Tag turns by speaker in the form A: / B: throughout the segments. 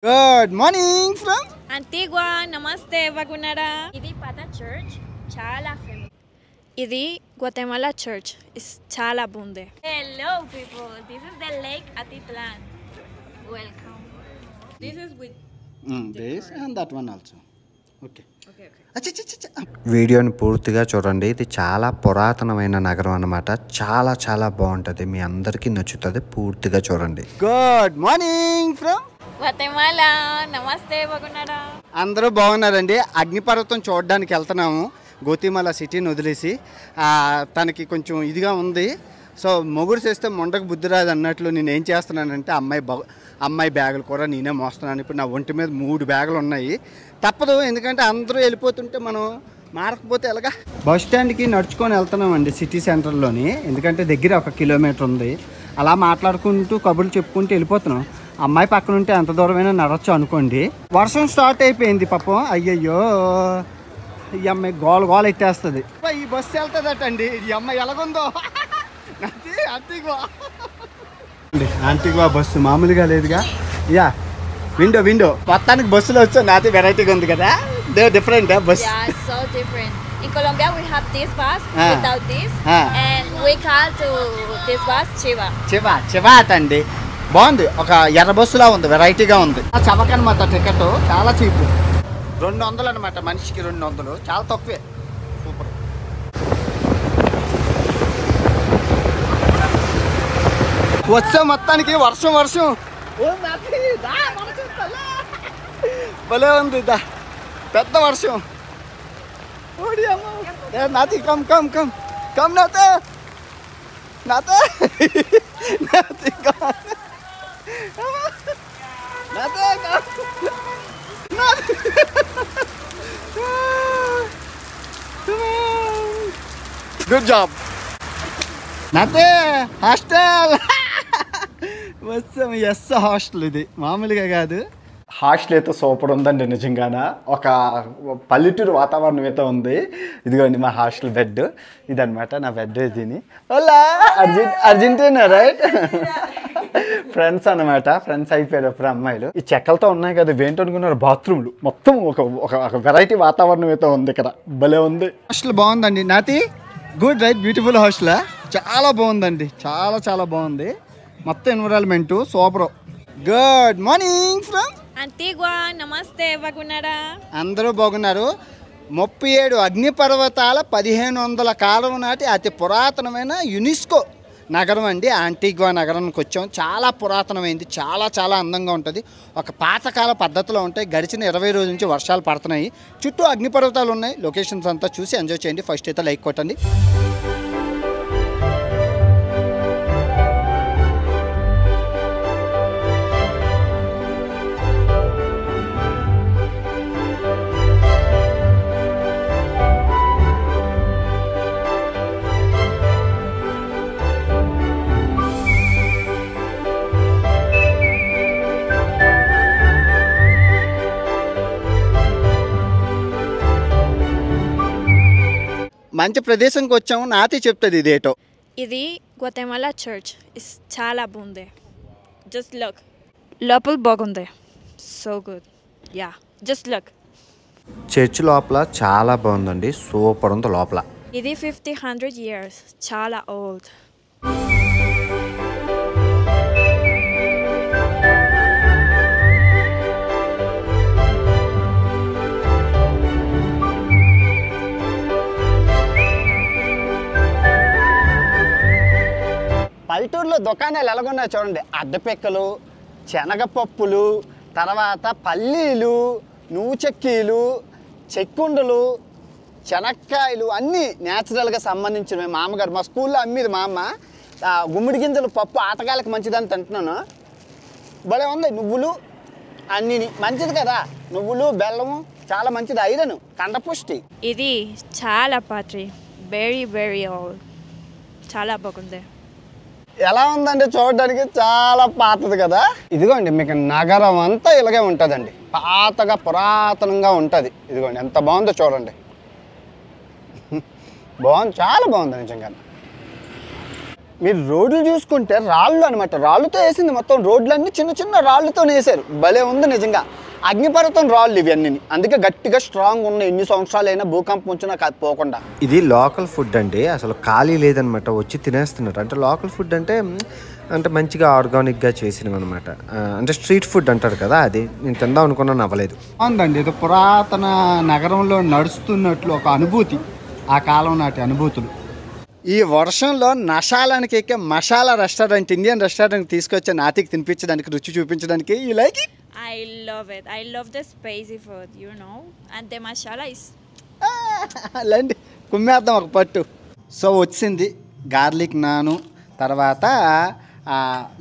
A: Good morning from
B: Antigua. Namaste, Bagunara. Idi Pata Church, Chala famous. Idi Guatemala Church is Chala Bunde. Hello, people. This is the Lake Atitlan. Welcome. This is with
A: this and that one also. Okay.
C: వీడియోని పూర్తిగా చూడండి. ఇది చాలా పురాతనమైన నగరం అన్నమాట. చాలా చాలా బాగుంటుంది, మీ అందరికీ నచ్చుతుంది. పూర్తిగా చూడండి.
A: Good morning from
B: Guatemala. Namaste, Bagunara.
A: అందరూ బాగున్నారండి. అగ్నిపర్వతం చూడడానికి వెళ్తున్నాము గోతిమాల సిటీని వదిలేసి. తనకి కొంచెం ఇదిగా ఉంది. సో మొగుడు చేస్తే మొండకు బుద్ధి రాదు అన్నట్లు నేను ఏం చేస్తున్నానంటే అమ్మాయి బ్యాగులు కూడా నేనే మోస్తున్నాను. ఇప్పుడు నా ఒంటి మీద 3 బ్యాగులు ఉన్నాయి. తప్పదు, ఎందుకంటే అందరూ వెళ్ళిపోతుంటే మనం మారకపోతే ఎలాగా. బస్ స్టాండ్కి నడుచుకొని వెళ్తున్నామండి సిటీ సెంటర్లోని, ఎందుకంటే దగ్గర 1 కిలోమీటర్ ఉంది. అలా మాట్లాడుకుంటూ కబుర్లు చెప్పుకుంటూ వెళ్ళిపోతున్నాం. అమ్మాయి పక్కన ఉంటే ఎంత దూరమైనా నడవచ్చు అనుకోండి. వర్షం స్టార్ట్ అయిపోయింది పాపం. అయ్యయ్యో, ఈ అమ్మాయి గోల ఎట్టేస్తుంది. ఈ బస్సు వెళ్తుందట అండి. ఈ అమ్మాయి ఎలాగుందో ఆంటిగ్వా బస్సు మామూలుగా లేదుగా. యా, విండో మొత్తానికి బస్సులో వచ్చా. నాది వెరైటీగా ఉంది కదా, they different bus.
B: Yeah, so different. In Colombia, we have this bus without this, and we call to this bus Chiva
A: అండి. బాగుంది, ఒక ఎర్ర బస్సులా ఉంది, వెరైటీగా ఉంది. చవకనమాట టికెట్, చాలా చీప్. 200 అనమాట, మనిషికి 200, చాలా తక్కువే. సూపర్. వచ్చే మొత్తానికి వర్షం భలే ఉంది. పెద్ద వర్షం. నాతి కమ్ నాతే గుడ్ జాబ్ నాతే. హాస్టల్ వచ్చాము. ఎస్ హాస్టల్, ఇది మామూలుగా కాదు. హాస్టల్ అయితే సూపర్ ఉందండి నిజంగాన. ఒక పల్లెటూరు వాతావరణం అయితే ఉంది. ఇదిగోండి మా హాస్టల్ బెడ్, ఇదనమాట నా బెడ్. దీని అర్జెంటీనా రైట్. ఫ్రెండ్స్ అనమాట, ఫ్రెండ్స్ అయిపోయారు అప్పుడు అమ్మాయిలు. ఈ చెక్కలతో ఉన్నాయి కదా, ఏంటనుకున్నారు బాత్రూమ్లు. మొత్తం ఒక వెరైటీ వాతావరణం అయితే ఉంది ఇక్కడ, భలే ఉంది. హాస్టల్ బాగుందండి నాతి. గుడ్ రైట్, బ్యూటిఫుల్ హాస్టల్, చాలా బాగుందండి. చాలా బాగుంది. మొత్తం environment super. Good morning from
B: Antigua. Namaste, Bagunara.
A: అందరూ బాగున్నారు. 37 అగ్నిపర్వతాల 1500 కాలం నాటి అతి పురాతనమైన యునెస్కో నగరం అండి ఆంటిగ్వా నగరానికి వచ్చాం. చాలా పురాతనమైంది, చాలా అందంగా ఉంటుంది. ఒక పాతకాల పద్ధతిలో ఉంటాయి. గడిచిన 20 రోజుల నుంచి వర్షాలు పడుతున్నాయి. చుట్టూ అగ్నిపర్వతాలు ఉన్నాయి. లొకేషన్స్ అంతా చూసి ఎంజాయ్ చేయండి. ఫస్ట్ అయితే లైక్ కొట్టండి. మంచి ప్రదేశంకి వచ్చాము. నాతి చెప్తుంది ఇదేటో.
B: ఇది Guatemala Church is Chala Bunde. Just look. లోపల బాగుంది. So good. Yeah, just look.
C: Church లోపల చాలా బాగుందండి, సూపర్ ఉంది లోపల.
B: ఇది 50-100 years. చాలా old.
A: పల్లెటూరులో దుకాణాలు ఎలాగున్నాయో చూడండి. అడ్డపెక్కలు, శనగపప్పులు, తర్వాత పల్లీలు, నువ్వు చెక్కీలు, చెక్కుండలు, శనక్కాయలు, అన్నీ న్యాచురల్గా సంబంధించినవి. మామగారు మా స్కూల్లో అమ్మేది మా అమ్మ. గుమ్మిడి గింజలు పప్పు ఆటగాళ్ళకి మంచిదని తింటున్నాను. భలే ఉంది. నువ్వులు అన్నీ మంచిది కదా, నువ్వులు బెల్లము చాలా మంచిది, ఐరన్, కండపుష్టి.
B: ఇది చాలా పాత్రి, వెరీ ఓల్డ్. చాలా బాగుంది.
A: ఎలా ఉందంటే చూడడానికి చాలా పాతది కదా. ఇదిగోండి మీకు నగరం అంతా ఇలాగే ఉంటుందండి, పాతగా పురాతనంగా ఉంటుంది. ఇదిగోండి ఎంత బాగుందో చూడండి. బాగుంది, చాలా బాగుంది నిజంగా. మీరు రోడ్లు చూసుకుంటే రాళ్ళు అనమాట, రాళ్ళతో వేసింది మొత్తం, రోడ్లన్నీ చిన్న చిన్న రాళ్ళతో వేసారు. భలే ఉంది నిజంగా. అగ్నిపర్వతం రాళ్ళు ఇవన్నీ, అందుకే గట్టిగా స్ట్రాంగ్ ఉన్నాయి. ఎన్ని సంవత్సరాలు అయినా భూకంపం వచ్చినా పోకుండా.
C: ఇది లోకల్ ఫుడ్ అండి, అసలు ఖాళీ లేదనమాట, వచ్చి తినేస్తున్నారు. అంటే లోకల్ ఫుడ్ అంటే మంచిగా ఆర్గానిక్గా చేసినవి అనమాట. అంటే స్ట్రీట్ ఫుడ్ అంటారు కదా, అది నేను తిందాం అనుకున్నాను, అవ్వలేదు.
A: బాగుందండి, ఇది పురాతన నగరంలో నడుస్తున్నట్లు ఒక అనుభూతి, ఆ కాలం నాటి అనుభూతులు. ఈ వర్షంలో నషాలానికి ఎక్కే మసాలా రెస్టారెంట్, ఇండియన్ రెస్టారెంట్ తీసుకొచ్చే నాతికి తినిపించడానికి, రుచి చూపించడానికి. You like it?
B: I love it. I love the spicy food, you know. And the masala is...
A: లేండి కుమ్మేద్దాం ఒక పట్టు. సో వచ్చింది గార్లిక్ నాను, తర్వాత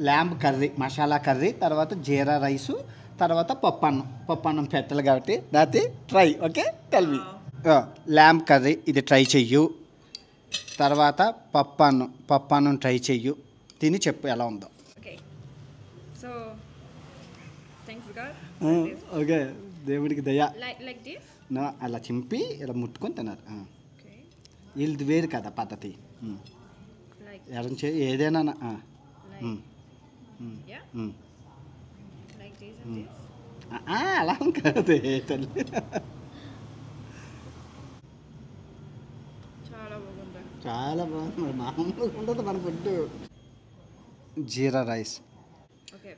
A: ల్యాంబ్ కర్రీ, మసాలా కర్రీ, తర్వాత జీరా రైసు, తర్వాత పప్పు అన్నం పెట్టాలి కాబట్టి దాటి try. Okay, tell me. Lamb curry ఇది ట్రై చెయ్యు, తర్వాత పప్పు అన్నం ట్రై చెయ్యు, తిని చెప్పు ఎలా ఉందో.
B: Okay. So, thanks God.
A: Okay, దేవుడికి దయ.
B: Like this?
A: నా అలా చింపి ఇలా ముట్టుకొని తిన్నారు.
B: Okay.
A: వీళ్ళది వేరు కదా పద్ధతి.
B: Like
A: ఎరంచే ఏదైనా
B: yeah? Like this and this?
A: అలా కాదు తల్లి. చాలా బాగుంది, మరి మామూలుగా ఉండదు మన ఫుడ్. జీరా రైస్.
B: Okay.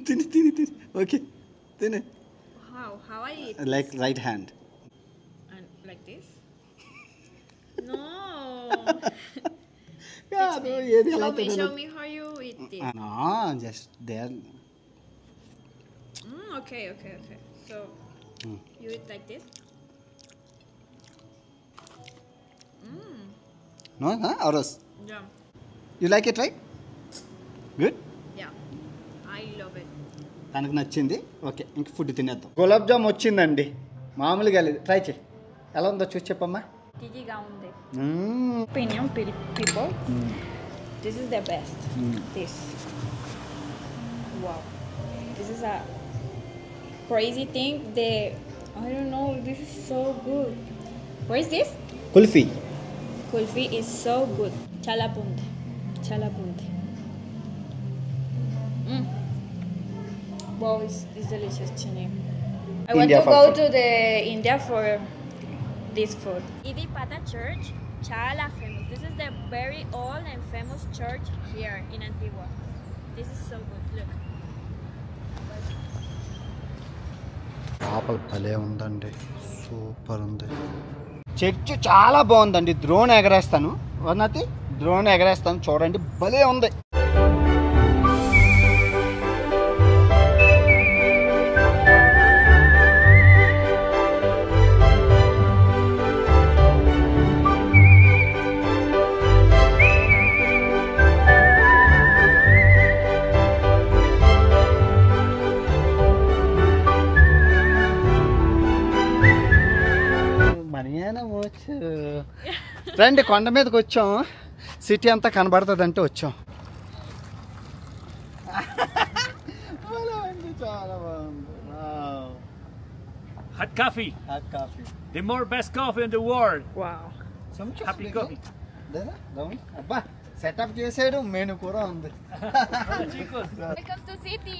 A: తిని ఓకే తిని.
B: How I eat?
A: Like right hand.
B: And like this? No.
A: కాదు, ఏది ఎలా
B: Show me how you eat this.
A: Just there.
B: Okay. So, you eat like this?
A: No arrows.
B: Yeah.
A: You like it right? Good.
B: Yeah. I love it.
A: తనకు నచ్చింది. Okay, ఇంక food తినేద్దాం. గులాబ్ జామ్ వచ్చిందండి, మామూలుగా లేదు. ట్రై చేయి, ఎలా ఉందో చూసి చెప్పమ్మా.
B: Tijiga unde. Opinion people. This is the best. This. Wow. This is a crazy thing. I don't know. This is so good. What is this?
A: Kulfi.
B: Kulfi is so good. Chala punte. Wow, it's delicious, Chini. I want
A: India
B: to
A: for
B: go
A: food.
B: to the India for this food. Idi Pata Church, chala famous. This is the very old and famous church here in Antigua. This is so good. Look.
A: లోపల భలే ఉందండి, super ఉంది. Church చాలా బాగుందండి. Drone ఎగరేస్తాను, వర్ణతి drone ఎగరేస్తాను, చూడండి భలే ఉంది. రండి, కొండ మీదకి వచ్చాం, సిటీ అంతా కనబడుతుంది అంటే వచ్చాం. చాలా బాగుంది.
D: Hot coffee. The more best coffee in the world.
B: Wow.
D: Happy coffee.
A: అబ్బా సెటప్ చేసాడు, మెను కూడా ఉంది.
B: Welcome to city.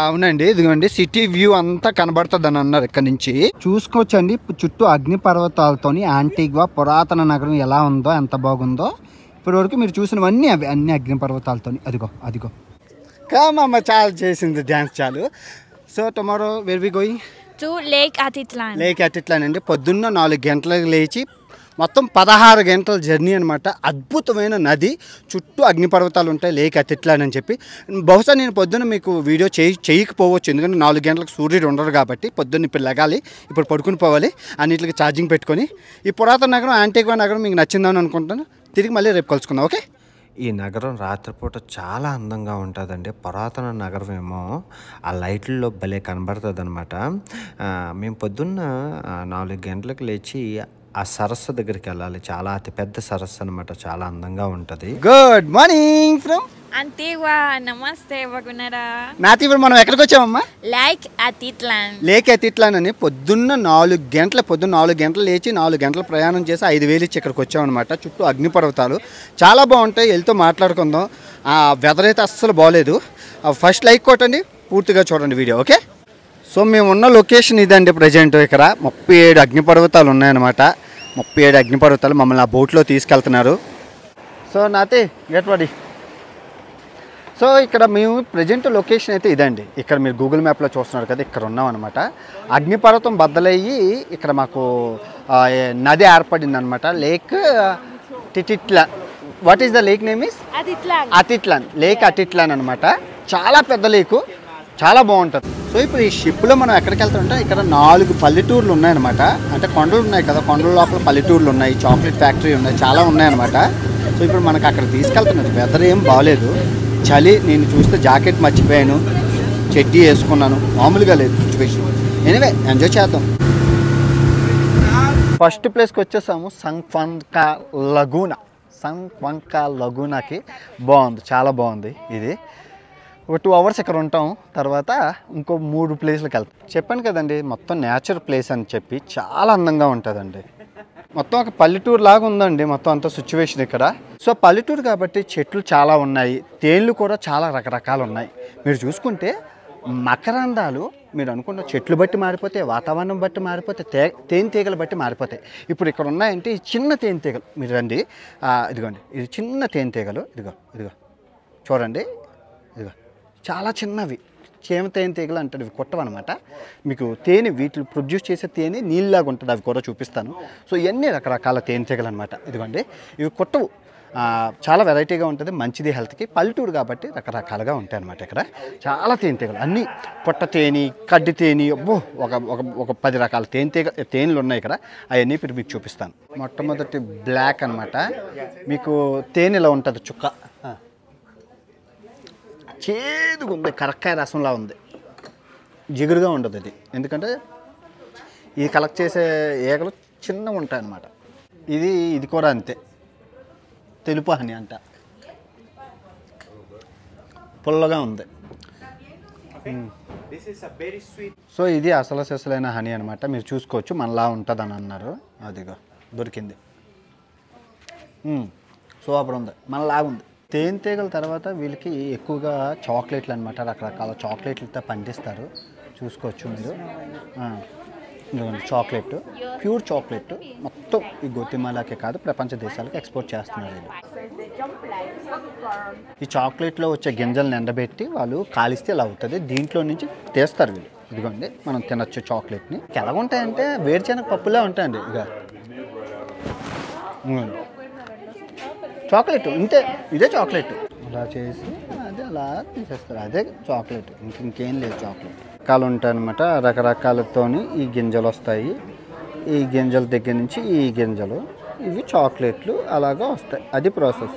A: అవునండి, ఇదిగోండి సిటీ వ్యూ అంతా కనబడుతుంది అని అన్నారు. ఇక్కడ నుంచి చూసుకోవచ్చండి, చుట్టూ అగ్ని పర్వతాలతోని యాంటిగ్వా పురాతన నగరం ఎలా ఉందో, ఎంత బాగుందో. ఇప్పటి వరకు మీరు చూసినవన్నీ అవి అన్ని అగ్ని పర్వతాలతోని. అదిగో కామమ్మ చాలా చేసింది డ్యాన్స్ చాలు. So tomorrow where we going?
B: To Lake Atitlan.
A: Lake Atitlan అండి. పొద్దున్న 4 గంటలకు లేచి మొత్తం 16 గంటల జర్నీ అనమాట. అద్భుతమైన నది, చుట్టూ అగ్నిపర్వతాలు ఉంటాయి, లేక్ అతిట్లాన్ అని చెప్పి. బహుశా నేను పొద్దున్న మీకు వీడియో చేయకపోవచ్చు, ఎందుకంటే 4 గంటలకు సూర్యుడు ఉండరు కాబట్టి. పొద్దున్న ఇప్పుడు లెగాలి, ఇప్పుడు పడుకుని పోవాలి, అన్నింటికి ఛార్జింగ్ పెట్టుకొని. ఈ పురాతన నగరం, యాంటిగ్వా నగరం మీకు నచ్చిందని అనుకుంటాను. తిరిగి మళ్ళీ రేపు కలుసుకుందాం. ఓకే.
C: ఈ నగరం రాత్రిపూట చాలా అందంగా ఉంటుందండి. పురాతన నగరం ఏమో ఆ లైట్లలో భలే కనబడుతుంది అనమాట. మేము పొద్దున్న 4 గంటలకు లేచి ఆ సరస్సు దగ్గరికి వెళ్ళాలి. చాలా అతిపెద్ద సరస్సు అనమాట, చాలా అందంగా ఉంటుంది.
A: Good morning from
B: Antigua, namaste, bagunara.
A: నాతి. ఇప్పుడు మనం ఎక్కడికి వచ్చామమ్మా?
B: Like Atitlan.
A: లేక్ అతిట్లాన్ అని పొద్దున్న 4 గంటలు లేచి 4 గంటల ప్రయాణం చేసి 5,000 ఇచ్చి ఇక్కడికి వచ్చామన్నమాట. చుట్టూ అగ్నిపర్వతాలు చాలా బాగుంటాయి. వెళ్తూ మాట్లాడుకుందాం. వెదర్ అయితే అస్సలు బాగోలేదు. ఫస్ట్ లైక్ కొట్టండి, పూర్తిగా చూడండి వీడియో, ఓకే? సో మేము ఉన్న లొకేషన్ ఇదండి. ప్రజెంట్ ఇక్కడ 37 అగ్నిపర్వతాలు ఉన్నాయన్నమాట. 37 అగ్నిపర్వతాలు మమ్మల్ని ఆ బోట్లో తీసుకెళ్తున్నారు. సో నాతి గెట్ రెడీ. సో ఇక్కడ మేము ప్రజెంట్ లొకేషన్ అయితే ఇదండి. ఇక్కడ మీరు గూగుల్ మ్యాప్లో చూస్తున్నారు కదా, ఇక్కడ ఉన్నాం అనమాట. అగ్నిపర్వతం బద్దలయ్యి ఇక్కడ మాకు నది ఏర్పడింది అనమాట. లేక్ టిటిట్లాన్. What is the lake name is? Atitlan. Lake Atitlan అనమాట. చాలా పెద్ద లేకు, చాలా బాగుంటుంది. సో ఇప్పుడు ఈ షిప్లో మనం ఎక్కడికి వెళ్తామంటే ఇక్కడ 4 పల్లెటూర్లు ఉన్నాయన్నమాట. అంటే కొండలు ఉన్నాయి కదా, కొండల లోపల పల్లెటూర్లు ఉన్నాయి, చాక్లెట్ ఫ్యాక్టరీ ఉన్నాయి, చాలా ఉన్నాయన్నమాట. సో ఇప్పుడు మనకు అక్కడ తీసుకెళ్తున్నారు. వెదర్ ఏం బాగలేదు, చలి. నేను చూస్తే జాకెట్ మర్చిపోయాను, చెడ్డీ వేసుకున్నాను. మామూలుగా లేదు సిచ్యువేషన్. ఎనీవే ఎంజాయ్ చేద్దాం. ఫస్ట్ ప్లేస్కి వచ్చేసాము సంక్వంకా లగూనాకి. బాగుంది, చాలా బాగుంది. ఇది ఒక 2 అవర్స్ ఇక్కడ ఉంటాం. తర్వాత ఇంకో 3 ప్లేస్లకు వెళ్తాం. చెప్పాను కదండి, మొత్తం నేచర్ ప్లేస్ అని చెప్పి చాలా అందంగా ఉంటుందండి. మొత్తం ఒక పల్లెటూరు లాగా ఉందండి మొత్తం అంతా సిచ్యువేషన్ ఇక్కడ. సో పల్లెటూరు కాబట్టి చెట్లు చాలా ఉన్నాయి, తేన్లు కూడా చాలా రకరకాలు ఉన్నాయి. మీరు చూసుకుంటే మకరందాలు మీరు అనుకున్న చెట్లు బట్టి మారిపోతాయి, వాతావరణం బట్టి మారిపోతాయి, తేనె తీగలు బట్టి మారిపోతాయి. ఇప్పుడు ఇక్కడ ఉన్నాయంటే ఈ చిన్న తేనె తీగలు. మీరు రండి, ఇదిగోండి, ఇది చిన్న తేనె తీగలు. ఇదిగో చూడండి, ఇదిగో చాలా చిన్నవి చేమ తేనె తీగలు అంటారు. ఇవి కొట్టవన్నమాట. మీకు తేనె వీటిని ప్రొడ్యూస్ చేసే తేనె నీళ్ళలాగా ఉంటుంది, అవి కూడా చూపిస్తాను. సో ఇవన్నీ రకరకాల తేనె తీగలు అనమాట. ఇదిగోండి, ఇవి కొట్టవు, చాలా వెరైటీగా ఉంటుంది, మంచిది హెల్త్కి. పల్లెటూరు కాబట్టి రకరకాలుగా ఉంటాయి అన్నమాట. ఇక్కడ చాలా తేనె తీగలు, అన్నీ పొట్ట తేనె, కడ్డి తేనె, అబ్బో ఒక 10 రకాల తేనెలు ఉన్నాయి ఇక్కడ. అవన్నీ ఇప్పుడు మీకు చూపిస్తాను. మొట్టమొదటి బ్లాక్ అనమాట. మీకు తేనె ఇలా ఉంటుంది, చుక్క చేదుగా ఉంది, కరక్కాయ రసంలా ఉంది, జిగురుగా ఉండదు ఇది. ఎందుకంటే ఇది కలెక్ట్ చేసే ఈగలు చిన్నగా ఉంటాయి అన్నమాట. ఇది కూడా అంతే, తెలుపు హనీ అంట, పుల్లగా ఉంది. సో ఇది అసలు సెసలైన హనీ అనమాట. మీరు చూసుకోవచ్చు, మనలా ఉంటుంది అని అన్నారు. అదిగో దొరికింది. సో అప్పుడు ఉంది, మనలా ఉంది. తేనె తీగల తర్వాత వీళ్ళకి ఎక్కువగా చాక్లెట్లు అనమాట, రకరకాల చాక్లెట్లతో పండిస్తారు. చూసుకోవచ్చు మీరు. చాక్లెట్, ప్యూర్ చాక్లెట్ మొత్తం ఈ గోతిమాలాకే కాదు, ప్రపంచ దేశాలకు ఎక్స్పోర్ట్ చేస్తున్నారు వీళ్ళు. ఈ చాక్లెట్లో వచ్చే గింజలను ఎండబెట్టి వాళ్ళు కాలిస్తే ఇలా అవుతుంది. దీంట్లో నుంచి తీస్తారు వీళ్ళు. ఇదిగోండి, మనం తినచ్చు చాక్లెట్ని. ఎలా ఉంటాయంటే వేరుశనగ పప్పులా ఉంటాయండి. చాక్లెట్ ఇంతే, ఇదే చాక్లెట్. ఇలా చేసి అది అలా తీసేస్తారు, అదే చాక్లెట్, ఇంకేం లేదు. చాక్లెట్ రకాలు ఉంటాయి అనమాట. రకరకాలతోని ఈ గింజలు వస్తాయి. ఈ గింజల దగ్గర నుంచి ఈ గింజలు, ఇవి చాక్లెట్లు అలాగా వస్తాయి. అది ప్రాసెస్.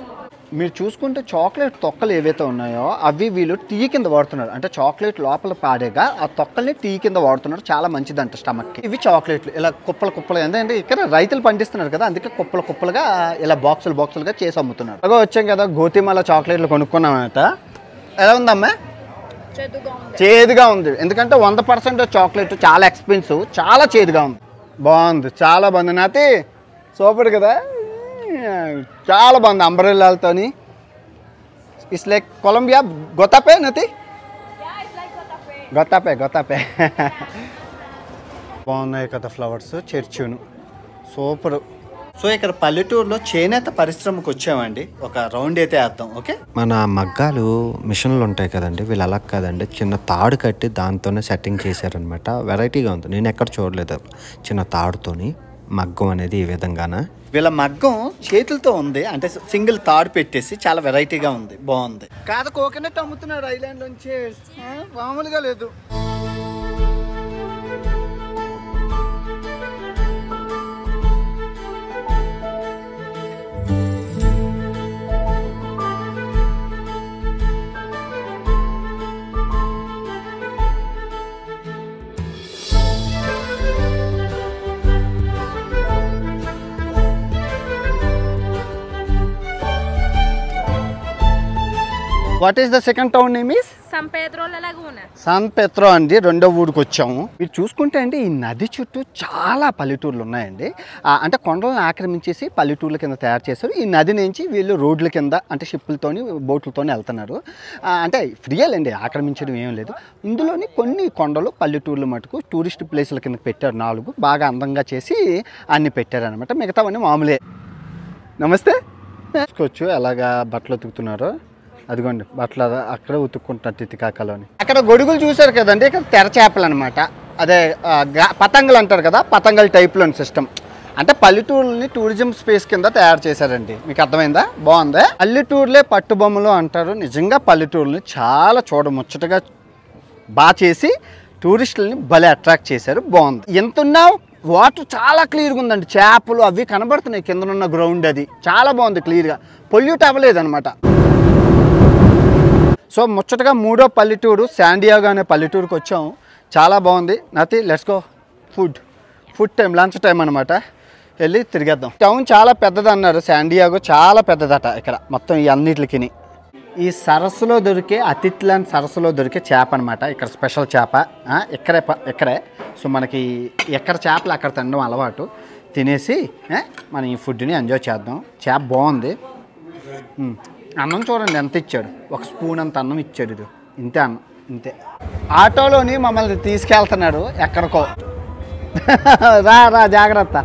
A: మీరు చూసుకుంటే చాక్లెట్ తొక్కలు ఏవైతే ఉన్నాయో అవి వీళ్ళు టీ కింద వాడుతున్నారు. అంటే చాక్లెట్ లోపల పాడేగా ఆ తొక్కల్ని టీ కింద వాడుతున్నారు. చాలా మంచిదంట స్టమక్కి. ఇవి చాక్లెట్లు ఇలా కుప్పలు ఎందుకంటే ఇక్కడ రైతులు పండిస్తున్నారు కదా, అందుకే కుప్పలుగా ఇలా బాక్సులుగా చేసి అమ్ముతున్నారు. అలాగే వచ్చాం కదా, గోతిమాల చాక్లెట్లు కొనుక్కున్నామట. ఎలా ఉందమ్మా? చేదుగా ఉంది. ఎందుకంటే 100% చాక్లెట్, చాలా ఎక్స్పెన్సివ్, చాలా చేదుగా ఉంది. బాగుంది, చాలా బాగుంది నాతి. సూపర్ కదా, చాలా బాగుంది. అంబ్రెల్లాలతోని. It's like Colombia. గొతాపే నతి, గొతాపే బాగున్నాయి కదా ఫ్లవర్స్, చర్చును. సూపర్. సో ఇక్కడ పల్లెటూరులో చేనేత పరిశ్రమకు వచ్చామండి. ఒక రౌండ్ అయితే వేద్దాం, ఓకే?
C: మన మగ్గాలు మిషన్లు ఉంటాయి కదండి, వీళ్ళు అలా కాదండి, చిన్న తాడు కట్టి దాంతోనే సెట్టింగ్ చేశారనమాట. వెరైటీగా ఉంది, నేను ఎక్కడ చూడలేదు. చిన్న తాడుతోని మగ్గం అనేది ఈ విధంగాన.
A: వీళ్ళ మగ్గం చేతులతో ఉంది, అంటే సింగిల్ తాడు పెట్టేసి చాలా వెరైటీగా ఉంది, బాగుంది. కాదు కోకోనట్ అమ్ముతున్నారు ఐలాండ్ నుంచి, మామూలుగా లేదు. What is the second town name is
B: San Pedro La Laguna.
A: San Pedro అండి, రెండో ఊరికి వచ్చాము. మీరు చూసుకుంటే అండి ఈ నది చుట్టూ చాలా పల్లెటూర్లు ఉన్నాయండి. అంటే కొండలను ఆక్రమించేసి పల్లెటూర్ల కింద తయారు చేశారు. ఈ నది నుంచి వీళ్ళు రోడ్ల కింద అంటే షిప్పులతోని బోట్లతోని వెళ్తున్నారు. అంటే ఫ్రీయలేండి, ఆక్రమించడం ఏం లేదు. ఇందులోని కొన్ని కొండలు పల్లెటూర్లు మటుకు టూరిస్ట్ ప్లేసుల కింద పెట్టారు. 4 బాగా అందంగా చేసి అన్ని పెట్టారనమాట. మిగతావన్నీ మామూలే. నమస్తే. చూసుకోవచ్చు ఎలాగా బట్టలు ఉతుకుతున్నారో. అదిగోండి బట్టలు అక్కడే ఉతుక్కుంటున్నారు తితికాకలోని. అక్కడ గొడుగులు చూసారు కదండి, ఇక్కడ తెర చేపలు అనమాట. అదే పతంగులు అంటారు కదా, పతంగుల టైప్లోని సిస్టమ్. అంటే పల్లెటూరుని టూరిజం స్పేస్ కింద తయారు చేశారండి. మీకు అర్థమైందా? బాగుందా? పల్లెటూరులే పట్టుబొమ్మలు అంటారు. నిజంగా పల్లెటూరుని చాలా చూడముచ్చటగా బాగా చేసి టూరిస్టులని భలే అట్రాక్ట్ చేశారు. బాగుంది. ఎంతున్నా వాటర్ చాలా క్లియర్గా ఉందండి. చేపలు అవి కనబడుతున్నాయి కిందనున్న గ్రౌండ్. అది చాలా బాగుంది, క్లియర్గా పొల్యూట్ అవ్వలేదన్నమాట. సో ముచ్చటగా 3వ పల్లెటూరు శాండియాగో అనే పల్లెటూరుకి వచ్చాము. చాలా బాగుంది. నతి let's go. Food time, lunch time అనమాట. వెళ్ళి తిరిగేద్దాం. టౌన్ చాలా పెద్దది అన్నారు. శాండియాగో చాలా పెద్దదట. ఇక్కడ మొత్తం ఈ అన్నిటికి ఈ సరస్సులో దొరికే అతిథ్లాండ్ సరస్సులో దొరికే చేప అనమాట. ఇక్కడ స్పెషల్ చేప ఇక్కడే. సో మనకి ఎక్కడ చేపలు అక్కడ తినడం అలవాటు. తినేసి మనం ఈ ఫుడ్ని ఎంజాయ్ చేద్దాం. చేప బాగుంది. అన్నం చూడండి ఎంత ఇచ్చాడు. 1 స్పూన్ అంత అన్నం ఇచ్చాడు. ఇది ఇంతే అన్నం, ఇంతే. ఆటోలోని మమ్మల్ని తీసుకెళ్తున్నాడు ఎక్కడికో. రా జాగ్రత్త.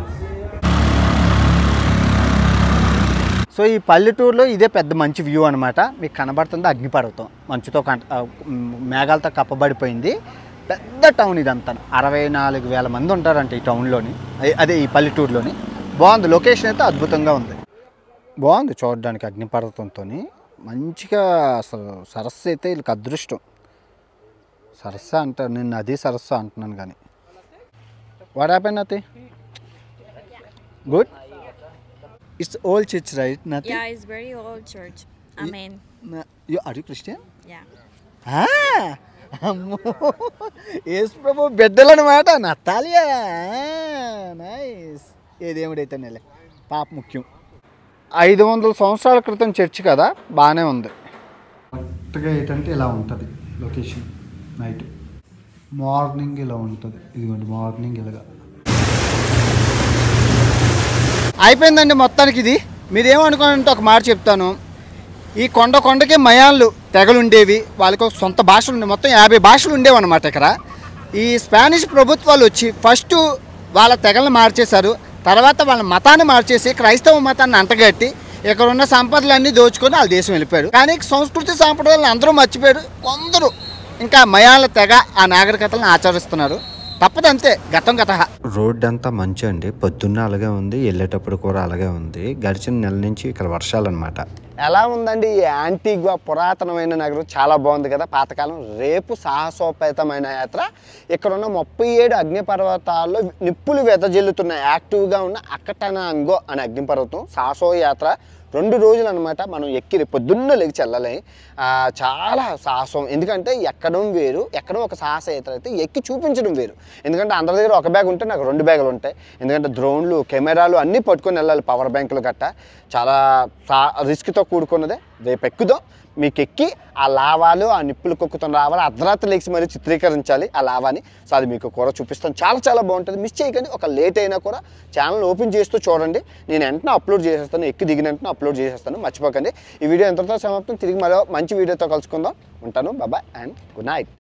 A: సో ఈ పల్లెటూరులో ఇదే పెద్ద మంచి వ్యూ అనమాట. మీకు కనబడుతుంది అగ్నిపర్వతం. మంచుతో మేఘాలతో కప్పబడిపోయింది. పెద్ద టౌన్ ఇదంతా. 64,000 మంది ఉంటారంట ఈ టౌన్లోని, అదే ఈ పల్లెటూరులోని. బాగుంది. లొకేషన్ అయితే అద్భుతంగా ఉంది. బాగుంది చూడడానికి. అగ్నిపర్వతంతో మంచిగా అసలు సరస్సు అయితే వీళ్ళకి అదృష్టం. సరస్సు అంటారు, నేను నది సరస్సు అంటున్నాను కానీ. వాట్ హ్యాపెన్ నతి? Good. It's old church, right? Nothing?
B: Yeah, it's very old church. Amen.
A: Are you Christian?
B: Yeah.
A: అమ్మో, యేసు ప్రభు బిడ్డలు అనమాట. నతాలియా. నైస్. ఏ దేవుడైతే నెల పాప ముఖ్యం. 500 సంవత్సరాల క్రితం చర్చ్ కదా, బాగానే ఉంది. కరెక్ట్గా ఏంటంటే ఇలా ఉంటుంది లొకేషన్. నైట్ మార్నింగ్ ఇలా ఉంటుంది. ఇదిగోండి మార్నింగ్ ఇలాగా అయిపోయిందండి మొత్తానికి. ఇది మీరేమనుకోనంటే ఒక మాట చెప్తాను. ఈ కొండకి మయాన్లు తెగలు ఉండేవి. వాళ్ళకి ఒక సొంత భాషలు ఉండే. మొత్తం 50 భాషలు ఉండేవి అనమాట. ఇక్కడ ఈ స్పానిష్ ప్రభుత్వాలు వచ్చి ఫస్ట్ వాళ్ళ తెగలను మార్చేశారు. తర్వాత వాళ్ళ మతాన్ని మార్చేసి క్రైస్తవ మతాన్ని అంటగట్టి ఇక్కడ ఉన్న సంపదలన్నీ దోచుకొని వాళ్ళ దేశం వెళ్ళిపోయాడు. కానీ సంస్కృతి సాంప్రదాయాలను అందరూ మర్చిపోయారు. కొందరు ఇంకా మయాన్ల తెగ ఆ నాగరికతలను ఆచరిస్తున్నారు. తప్పదంతే, గతం గత.
C: రోడ్ అంతా మంచి అండి. పొద్దున్న అలాగే ఉంది, వెళ్ళేటప్పుడు కూడా అలాగే ఉంది. గడిచిన నెల నుంచి ఇక్కడ వర్షాలు అనమాట.
A: ఎలా ఉందండి ఈ యాంటిగ్వా పురాతనమైన నగరం? చాలా బాగుంది కదా, పాతకాలం. రేపు సాహసోపేతమైన యాత్ర. ఇక్కడ ఉన్న 37 అగ్నిపర్వతాల్లో నిప్పులు వెదజల్లుతున్న యాక్టివ్గా ఉన్న అకటనాంగో అనే అగ్నిపర్వతం సాహసో యాత్ర 2 రోజులు అనమాట. మనం ఎక్కి పొద్దున్న లేచి వెళ్ళాలి. చాలా సాహసం. ఎందుకంటే ఎక్కడం వేరు, ఎక్కడం ఒక సాహస యాత్ర అయితే ఎక్కి చూపించడం వేరు. ఎందుకంటే అందరి దగ్గర ఒక బ్యాగ్ ఉంటే నాకు 2 బ్యాగులు ఉంటాయి. ఎందుకంటే డ్రోన్లు, కెమెరాలు అన్నీ పట్టుకొని వెళ్ళాలి, పవర్ బ్యాంకులు గట్ట. చాలా రిస్క్తో కూడుకున్నదే. రేపు ఎక్కుదాం. మీకు ఎక్కి ఆ లావాలు, ఆ నిప్పులు కొక్కుతున్న లావాలు అర్ధరాత్రి లేచి మరీ చిత్రీకరించాలి ఆ లావాని. సో అది మీకు కూడా చూపిస్తాను. చాలా చాలా బాగుంటుంది. మిస్ చేయకండి. ఒక లేట్ అయినా కూడా ఛానల్ ఓపెన్ చేస్తూ చూడండి. నేను వెంటనే అప్లోడ్ చేసేస్తాను. ఎక్కి దిగిన వెంటనే అప్లోడ్ చేసేస్తాను. మర్చిపోకండి. ఈ వీడియో ఎంతతో సమాప్తం. తిరిగి మరో మంచి వీడియోతో కలుసుకుందాం. ఉంటాను. Bye and good night.